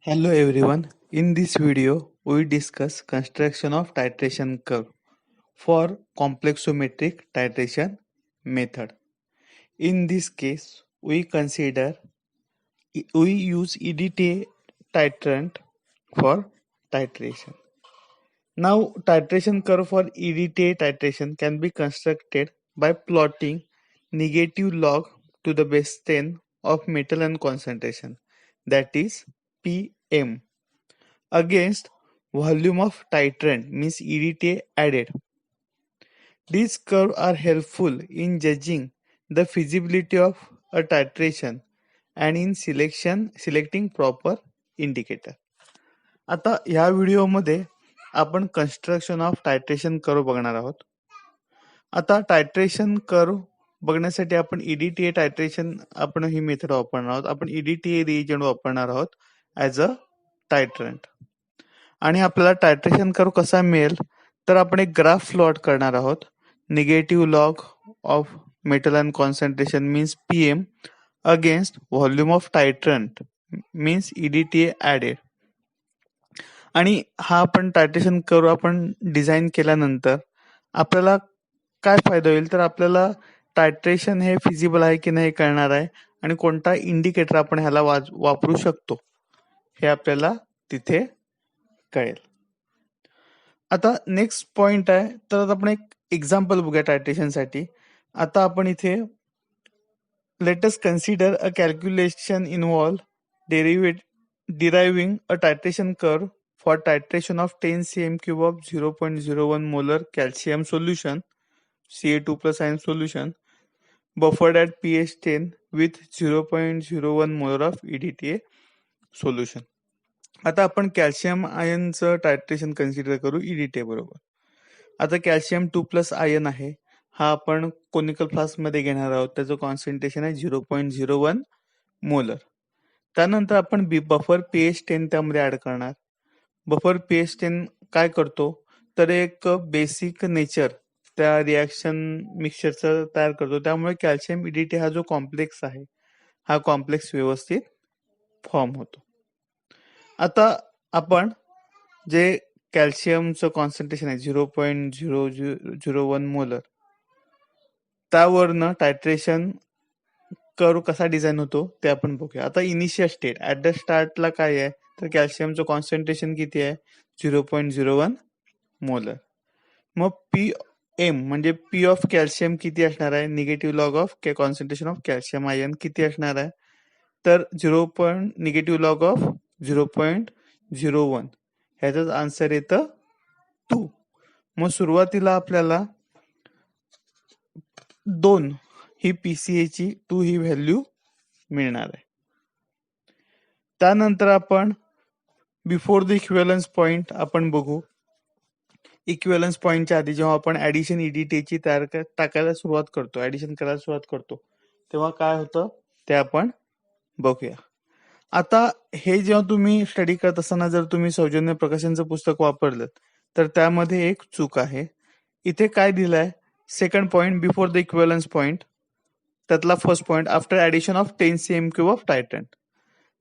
Hello everyone. In this video, we discuss construction of titration curve for complexometric titration method. In this case, we use EDTA titrant for titration. Now, titration curve for EDTA titration can be constructed by plotting negative log to the base 10 of metal and concentration, that is PM, against volume of titrant means EDTA added. These curves are helpful in judging the feasibility of a titration and in selecting proper indicator. आता ह्या व्हिडिओमध्ये आपण construction of titration curve बघणार आहोत. आता टायट्रेशन curve बघण्यासाठी आपण EDTA टायट्रेशन आपण ही मेथड वापरणार आहोत. आपण EDTA रिएजंट वापरणार आहोत ऍज अ टायट्रंट. आणि आपल्याला टायट्रेशन कर्व कसा मिळेल तर आपण एक ग्राफ प्लॉट करणार आहोत. Negative log of metal and concentration means PM against volume of titrant means EDTA added. आणि हा आपण टायट्रेशन कर्व आपण डिझाईन केल्यानंतर आपल्याला काय फायदा होईल तर आपल्याला टायट्रेशन हे फिजिबल आहे की नाही कळणार आहे आणि कोणता इंडिकेटर आपण ह्याला वापरू शकतो हे आपल्याला तिथे कळेल. आता नेक्स्ट पॉइंट आहे तर आपण एक एक्झाम्पल बघूया टायट्रेशन साठी. आता आपण इथे let's consider a calculation involve deriving a titration curve for titration of 10 cm cube of 0.01 molar calcium solution, Ca2 plus ion solution, buffered at pH 10 with 0.01 molar of EDTA solution. आता आपण calcium आयनचं टायट्रेशन consider करू EDTA बरोबर. आता calcium 2 plus ion आहे, हा आपण conical flask मध्ये घेणार आहोत. त्याचं कॉन्सन्ट्रेशन आहे 0.01 मोलर. त्यानंतर आपण बफर pH 10 त्यामध्ये ऍड करणार. बफर pH 10 काय करतो तर एक बेसिक नेचर त्या रिॲक्शन मिक्सचरचं तयार करतो. त्यामुळे कॅल्शियम EDTA हा जो कॉम्प्लेक्स आहे हा कॉम्प्लेक्स व्यवस्थित फॉर्म होतो. आता आपण जे कॅल्शियमचं कॉन्सन्ट्रेशन आहे 0.001 मोलर त्यावरनं टायट्रेशन कर्व कसा डिझाईन होतो ते आपण बघूया. आता इनिशियल स्टेट ऍट द स्टार्टला काय आहे तर कॅल्शियमचं कॉन्सन्ट्रेशन किती आहे 0.01 मोलर. मग PM म्हणजे P ऑफ कॅल्शियम किती असणार आहे, negative log of concentration of calcium ion किती असणार आहे तर निगेटिव्ह लॉग ऑफ 0.01. ह्याचाच आन्सर येतं 2. मग सुरुवातीला आपल्याला 2 ही PCA ची 2 ही व्हॅल्यू मिळणार आहे. त्यानंतर आपण बिफोर द इक्विव्हॅलन्स पॉइंट आपण बघू. इक्विव्हॅलन्स पॉइंटच्या आधी जेव्हा आपण ऍडिशन EDTA ची टाकायला सुरुवात करतो, ऍडिशन करायला सुरुवात करतो तेव्हा काय होतं ते आपण बघूया. आता हे जेव्हा तुम्ही स्टडी करत असताना जर तुम्ही सौजन्य प्रकाशनचं पुस्तक वापरलं तर त्यामध्ये एक चूक आहे. इथे काय दिलंय second point before the equivalence point त्यातला first point after addition of 10 cm cube of titrant.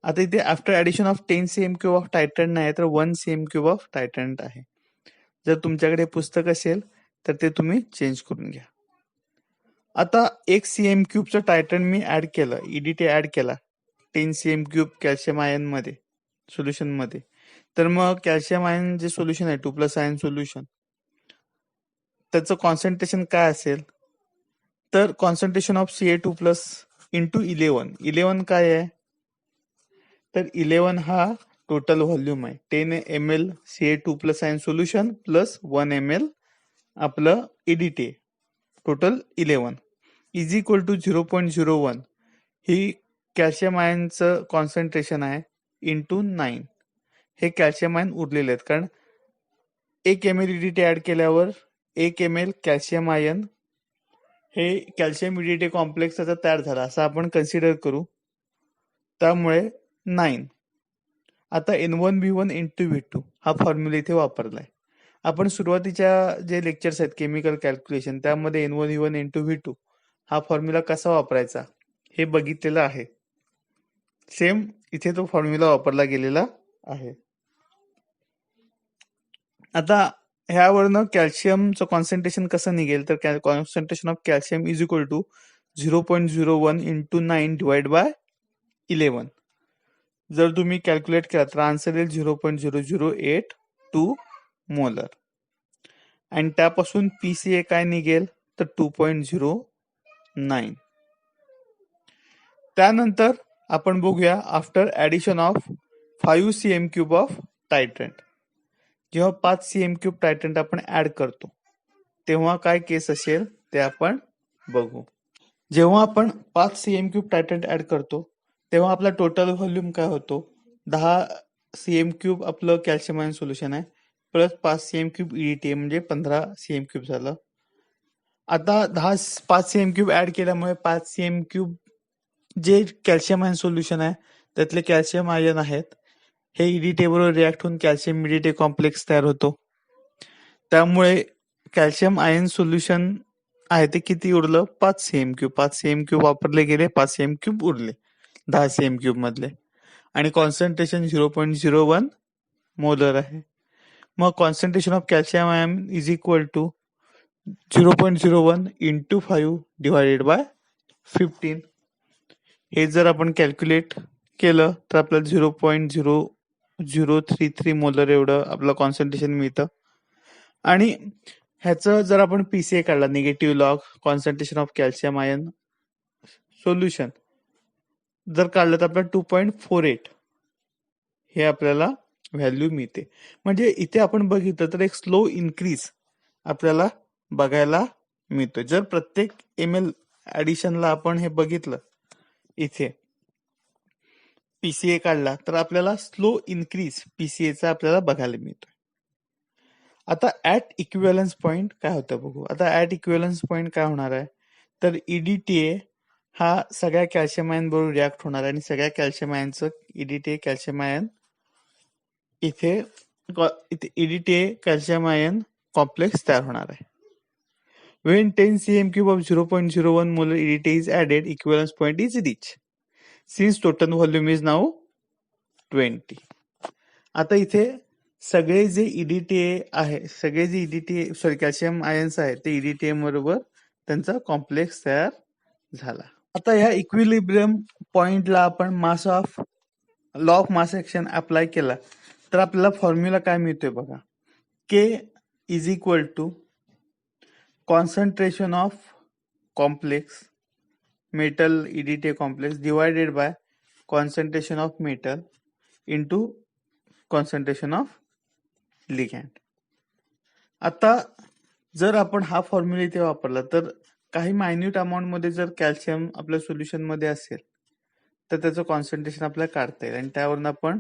आता इथे after addition of 10 cm cube of titrant नाही तर 1 cm क्यूब ऑफ टायट्रंट आहे. जर तुमच्याकडे पुस्तक असेल तर ते तुम्ही चेंज करून घ्या. आता 1 cm क्यूबचं टायट्रंट मी ऍड केलं, EDTA ऍड केला 10 cm क्यूब कॅल्शियम आयन मध्ये सोल्युशन मध्ये. तर मग कॅल्शियम आयन जे सोल्युशन आहे 2 प्लस आयन सोल्युशन त्याचं कॉन्सन्ट्रेशन काय असेल तर concentration of Ca2 plus into 11 काय आहे तर 11 हा टोटल व्हॉल्यूम आहे. 10 ml Ca2 plus ion solution plus 1 ml आपलं EDTA total 11 is equal to 0.01 ही कॅल्शियम आयनचं कॉन्सन्ट्रेशन आहे इंटू 9. हे कॅल्शियम आयन उरलेले आहेत कारण 1 ml EDTA ऍड केल्यावर 1 ml कॅल्शियम आयन हे कॅल्शियम EDTA कॉम्प्लेक्स त्याचा तयार झाला असं आपण कन्सिडर करू. त्यामुळे 9. आता N1V1 इंटू V2 हा फॉर्म्युला इथे वापरलाय. आपण सुरुवातीच्या जे लेक्चर्स आहेत केमिकल कॅल्क्युलेशन त्यामध्ये N1V1 इंटू V2 हा फॉर्म्युला कसा वापरायचा हे बघितलेलं आहे. सेम इथे तो फॉर्म्युला वापरला गेलेला आहे. आता ह्यावरनं कॅल्शियमचं कॉन्सन्ट्रेशन कसं निघेल, तर concentration of calcium is equal to 0.01 into 9 divide by 11. जर तुम्ही कॅल्क्युलेट केला तर आन्सर येईल 0.0082 मोलर. आणि त्यापासून पीसीए काय निघेल तर 2.09. त्यानंतर आपण बघूया after addition of 5 cm cube of titrant. जेव्हा 5 सीएम क्यूब टायट्रंट आपण ऍड करतो तेव्हा काय केस असेल ते आपण बघू. जेव्हा आपण 5 सीएम क्यूब टायट्रंट ऍड करतो तेव्हा आपला टोटल व्हॉल्यूम काय होतो, 10 सीएम क्यूब आपलं कॅल्शियम आयन सोल्युशन आहे प्लस 5 सीएम क्यूब ईडीटी म्हणजे 15 सीएम क्यूब झालं. आता 5 सीएम क्यूब ऍड केल्यामुळे 5 सीएम क्यूब जे कॅल्शियम आयन सोल्युशन आहे त्यातले कॅल्शियम आयन आहेत हे ईडीटी बरोबर रिॲक्ट होऊन कॅल्शियम ईडीटी कॉम्प्लेक्स तयार होतो. त्यामुळे कॅल्शियम आयन सोल्युशन आहे ते किती उरलं, 5 सीएम क्यूब. 5 सीएम क्यूब वापरले गेले, 5 सीएम क्यूब उरले 10 सीएम क्यूब मधले, आणि कॉन्सन्ट्रेशन 0.01 मोलर आहे. मग concentration of calcium ion is equal to 0.01 into 5 divided by 15. हे जर आपण कॅल्क्युलेट केलं तर आपल्याला 0.0033 मोलर एवढं आपलं कॉन्सन्ट्रेशन मिळतं. आणि ह्याचं जर आपण पीसीए काढला, negative log concentration of calcium ion solution जर काढलं तर आपल्याला 2.48 हे आपल्याला व्हॅल्यू मिळते. म्हणजे इथे आपण बघितलं तर एक स्लो इन्क्रीज आपल्याला बघायला मिळतो. जर प्रत्येक एमएल ऍडिशनला आपण हे बघितलं, इथे पीसीए काढला तर आपल्याला स्लो इन्क्रीज पीसीएचा आपल्याला बघायला मिळतो. आता ऍट इक्विव्हॅलन्स पॉइंट काय होतं बघू. आता ऍट इक्विव्हॅलन्स पॉइंट काय होणार आहे तर ईडीटीए हा सगळ्या कॅल्शियम आयन बरोबर रिॲक्ट होणार आहे आणि सगळ्या कॅल्शियम आयनचं ईडीटीए कॅल्शियम आयन इथे ईडीटीए कॅल्शियम आयन कॉम्प्लेक्स तयार होणार आहे. When 10 cm cube of 0.01 molar EDTA is added, equivalence point is reached. Since total volume is now 20. आता इथे सगळे जे ईडीटीए आहे, सगळे जे ईडीटीए कॅल्शियम आयन्स आहेत ते ईडीटीए बरोबर त्यांचा कॉम्प्लेक्स तयार झाला. आता ह्या इक्विलिब्रियम पॉइंटला आपण mass of law of mass action apply केला तर आपल्याला फॉर्म्युला काय मिळतोय बघा. K is equal to concentration of complex metal EDTA complex divided by concentration of metal into concentration of ligand. आता जर आपण हा फॉर्म्युला इथे वापरला तर काही मायन्यूट अमाऊंट मध्ये जर कॅल्शियम आपल्या सोल्युशन मध्ये असेल तर त्याचं कॉन्सन्ट्रेशन आपल्याला काढता येईल आणि त्यावरून आपण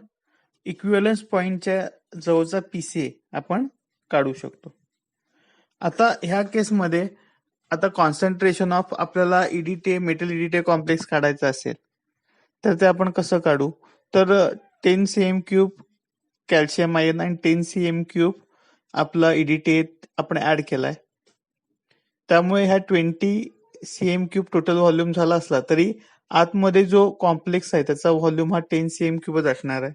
इक्विव्हॅलन्स पॉइंटच्या जवळचा पीसीए आपण काढू शकतो. आता ह्या केसमध्ये आता कॉन्सन्ट्रेशन ऑफ आपल्याला ईडीटीए मेटल ईडीटीए कॉम्प्लेक्स काढायचा असेल तर ते आपण कसं काढू, तर 10 सीएम क्यूब कॅल्शियम आयन आणि 10 सीएम क्यूब आपला ईडीटीए आपण ऍड केलाय. त्यामुळे ह्या 20 सीएम क्यूब टोटल व्हॉल्यूम झाला असला तरी आतमध्ये जो कॉम्प्लेक्स आहे त्याचा व्हॉल्यूम हा 10 सीएम क्यूबच असणार आहे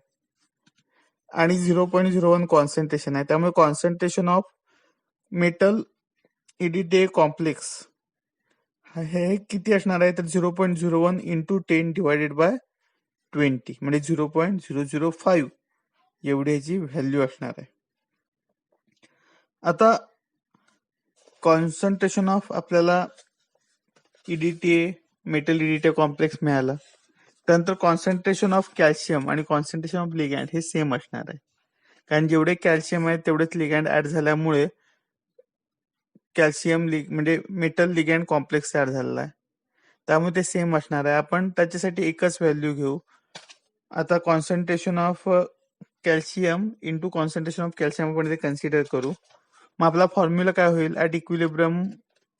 आणि 0.01 कॉन्सन्ट्रेशन आहे. त्यामुळे concentration of metal EDTA complex हे किती असणार आहे तर 0.01 इंटू 10 डिवायडेड बाय 20 म्हणजे 0.005 एवढी ह्याची व्हॅल्यू असणार आहे. आता कॉन्सन्ट्रेशन ऑफ आपल्याला ईडीटीए मेटल ईडीटीए कॉम्प्लेक्स मिळाला, त्यानंतर कॉन्सन्ट्रेशन ऑफ कॅल्शियम आणि कॉन्सन्ट्रेशन ऑफ लिगँड हे सेम असणार आहे, कारण जेवढे कॅल्शियम आहे तेवढेच लिगँड ऍड झाल्यामुळे कॅल्शियम म्हणजे मेटल लिगँड कॉम्प्लेक्स तयार झालेला आहे, त्यामुळे ते सेम असणार आहे. आपण त्याच्यासाठी एकच व्हॅल्यू घेऊ. आता concentration of calcium into concentration of calcium आपण इथे कन्सिडर करू. मग आपला फॉर्म्युला काय होईल, at equilibrium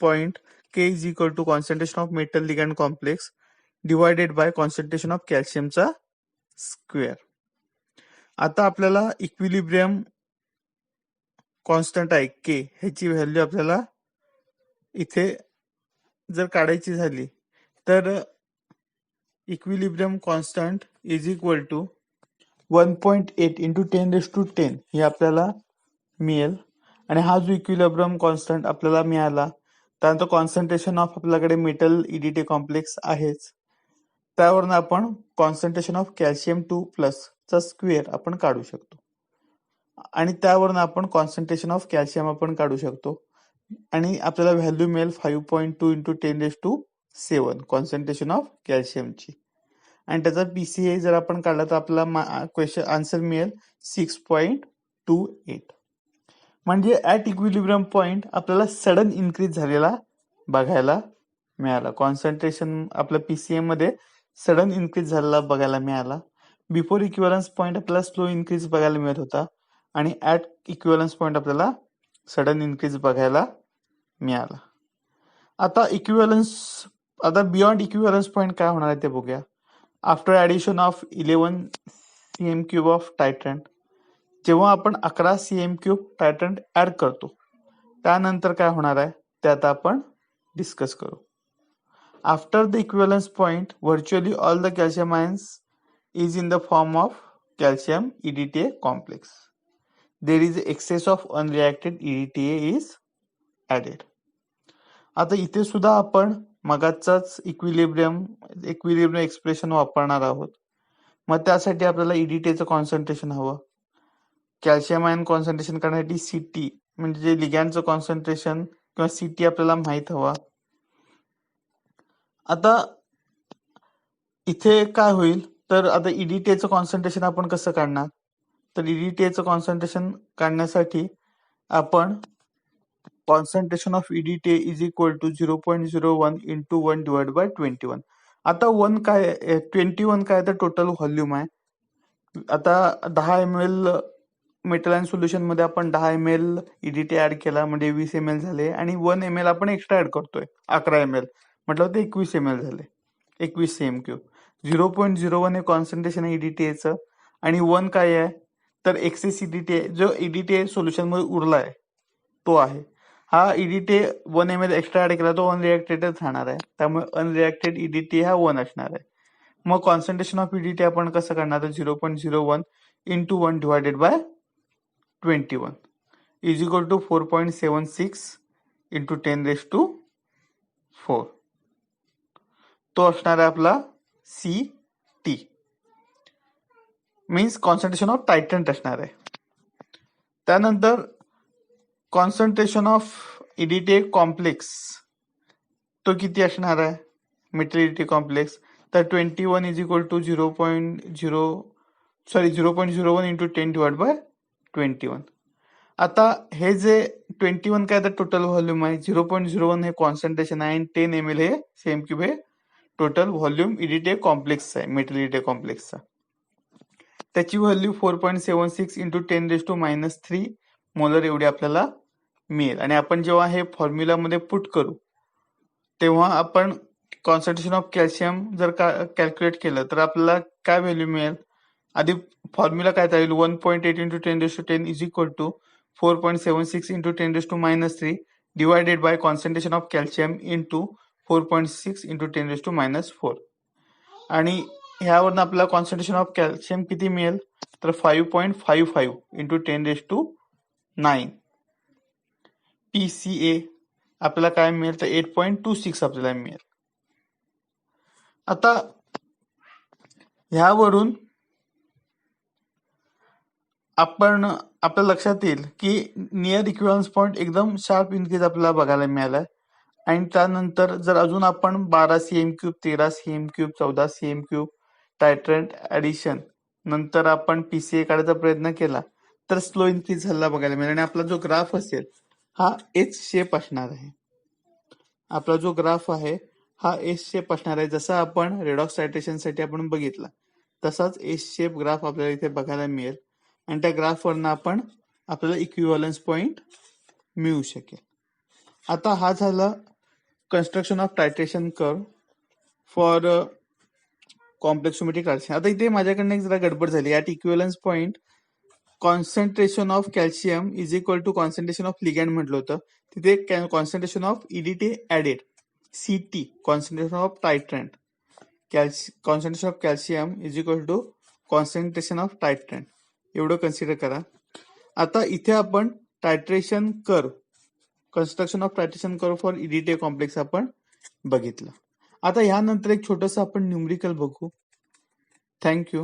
point K is equal to concentration of metal ligand complex divided by concentration of कॅल्शियमचा स्क्वेअर. आता आपल्याला इक्विलिब्रियम कॉन्स्टंट आहे के, ह्याची व्हॅल्यू आपल्याला इथे जर काढायची झाली तर equilibrium constant is equal to 1.8 into 10⁻10 हे आपल्याला मिळेल. आणि हा जो इक्विलिब्रियम कॉन्स्टंट आपल्याला मिळाला, त्यानंतर कॉन्सन्ट्रेशन ऑफ आपल्याकडे मेटल ईडीटी कॉम्प्लेक्स आहेच, त्यावरून आपण कॉन्सन्ट्रेशन ऑफ कॅल्शियम 2+ चा स्क्वेअर आपण काढू शकतो. आणि त्यावरून आपण कॉन्सन्ट्रेशन ऑफ कॅल्शियम आपण काढू शकतो. आणि आपल्याला व्हॅल्यू मिळेल 5.2 इंटू 10⁻7 कॉन्सन्ट्रेशन ऑफ कॅल्शियमची. आणि त्याचा पीसीए जर आपण काढला तर आपल्याला क्वेश्चन आन्सर मिळेल 6.28. म्हणजे ऍट इक्विलिब्रियम पॉइंट आपल्याला सडन इन्क्रीज झालेला बघायला मिळाला. कॉन्सन्ट्रेशन आपल्या पीसीए मध्ये सडन इन्क्रीज झालेला बघायला मिळाला. बिफोर इक्विव्हॅलन्स पॉइंट आपल्याला स्लो इन्क्रीज बघायला मिळत होता, आणि ऍट इक्विव्हॅलन्स पॉइंट आपल्याला सडन इन्क्रीज बघायला मिळाला. आता बियॉन्ड इक्विव्हॅलन्स पॉइंट काय होणार आहे ते बघूया. After addition of 11 cm³ of titrant, जेव्हा आपण 11 cm³ टायटंट ऍड करतो त्यानंतर काय होणार आहे ते आता आपण डिस्कस करू. After the equivalence point virtually all the calcium ions is in the form of calcium EDTA complex. There is excess of unreacted EDTA is added. आता इथे सुद्धा आपण मगाचाच इक्विलिब्रियम एक्सप्रेशन वापरणार आहोत. मग त्यासाठी आपल्याला EDTAचं कॉन्सन्ट्रेशन हवं. कॅल्शियम आयन कॉन्सन्ट्रेशन करण्यासाठी CT म्हणजे जे लिगॅंडचं कॉन्सन्ट्रेशन किंवा CT आपल्याला माहित हवा. आता इथे काय होईल तर आता EDTAचं कॉन्सन्ट्रेशन आपण कसं काढणार, तर EDTAचं कॉन्सन्ट्रेशन काढण्यासाठी आपण concentration of EDTA is equal to 0.01 into 1/21. आता 1 काय 21 काय तर टोटल व्हॉल्यूम आहे. आता 10 ml मेटल आयन सोल्युशन मध्ये आपण 10 ml EDTA ऍड केला म्हणजे 20 ml झाले, आणि 1 ml आपण एक्स्ट्रा ऍड करतोय 11 ml म्हटलं ते 21 ml झाले, 21 cm³. 0.01 हे कॉन्सन्ट्रेशन आहे EDTAचं, आणि 1 काय आहे तर एक्सेस EDTA जो EDTA सोल्युशन मध्ये उरलाय तो आहे. हा EDTA 1 ml एक्स्ट्रा ऍड केला तो अनरिएक्टेडच राहणार आहे, त्यामुळे अनरिएक्टेड EDTA हा 1 असणार आहे. मग कॉन्सन्ट्रेशन ऑफ EDTA आपण कसं करणार, 0.01 into 1/21 is equal to 4.76 into 10⁻4. तो असणार आहे आपला CT, means concentration of titrant असणार आहे. त्यानंतर कॉन्सन्ट्रेशन ऑफ EDTA कॉम्प्लेक्स तो किती असणार आहे, मेटल EDTA कॉम्प्लेक्स, तर 21 इज इक्वल टू 0.01 इंटू 10⁻21. आता हे जे 21 काय तर टोटल व्हॉल्यूम आहे, 0.01 हे कॉन्सन्ट्रेशन आहे, आणि 10 ml हे cm³ हे टोटल व्हॉल्यूम EDTA कॉम्प्लेक्स आहे, मेटल EDTA कॉम्प्लेक्सचा. त्याची व्हॅल्यू 4.76 इंटू 10⁻³ मोलर एवढी आपल्याला मिळेल. आणि आपण जेव्हा हे फॉर्म्युलामध्ये पुट करू तेव्हा आपण कॉन्सन्ट्रेशन ऑफ कॅल्शियम जर कॅल्क्युलेट केलं तर आपल्याला काय व्हॅल्यू मिळेल. आधी फॉर्म्युला काय राहील, 1.8 into 10⁻10 is equal to 4.76 into 10⁻³ divided by concentration of calcium into 4.6 into 10⁻4. आणि ह्यावरून आपल्याला कॉन्सन्ट्रेशन ऑफ कॅल्शियम किती मिळेल तर 5.55 इंटू 10⁻9 PCA आपल्याला काय मिळेल तर 8.26 आपल्याला मिळेल. आता ह्यावरून आपण आपल्या लक्षात येईल की नियर इक्विव्हॅलन्स पॉइंट एकदम शार्प इन्क्रीज आपल्याला बघायला मिळालाय. आणि त्यानंतर जर अजून आपण 12 cm³, 13 cm³ 14 cm³ टायटंट ऍडिशन नंतर आपण PCA काढायचा प्रयत्न केला तर स्लो इन्क्रीज झालेला बघायला मिळेल. आणि आपला जो ग्राफ असेल हा एच शेप असणार आहे. आपला जो ग्राफ आहे हा एच शेप असणार आहे, जसा आपण रेडॉक्स टायट्रेशन साठी आपण बघितला तसाच एच शेप ग्राफ आपल्याला इथे बघायला मिळेल. आणि त्या ग्राफवरनं आपल्याला इक्विव्हॅलन्स पॉइंट मिळू शकेल. आता हा झाला construction of titration curve for complexometric titration. आता इथे माझ्याकडनं एक जरा गडबड झाली. At equivalence point concentration of calcium is equal to concentration of ligand म्हटलं होतं, तिथे concentration of EDTA added CT concentration of titrant concentration of calcium is equal to concentration of titrant एवढं कन्सिडर करा. आता इथे आपण titration curve, construction of titration curve for EDT complex आपण बघितलं. आता यानंतर एक छोटंसं आपण न्यूमरिकल बघू. थँक्यू.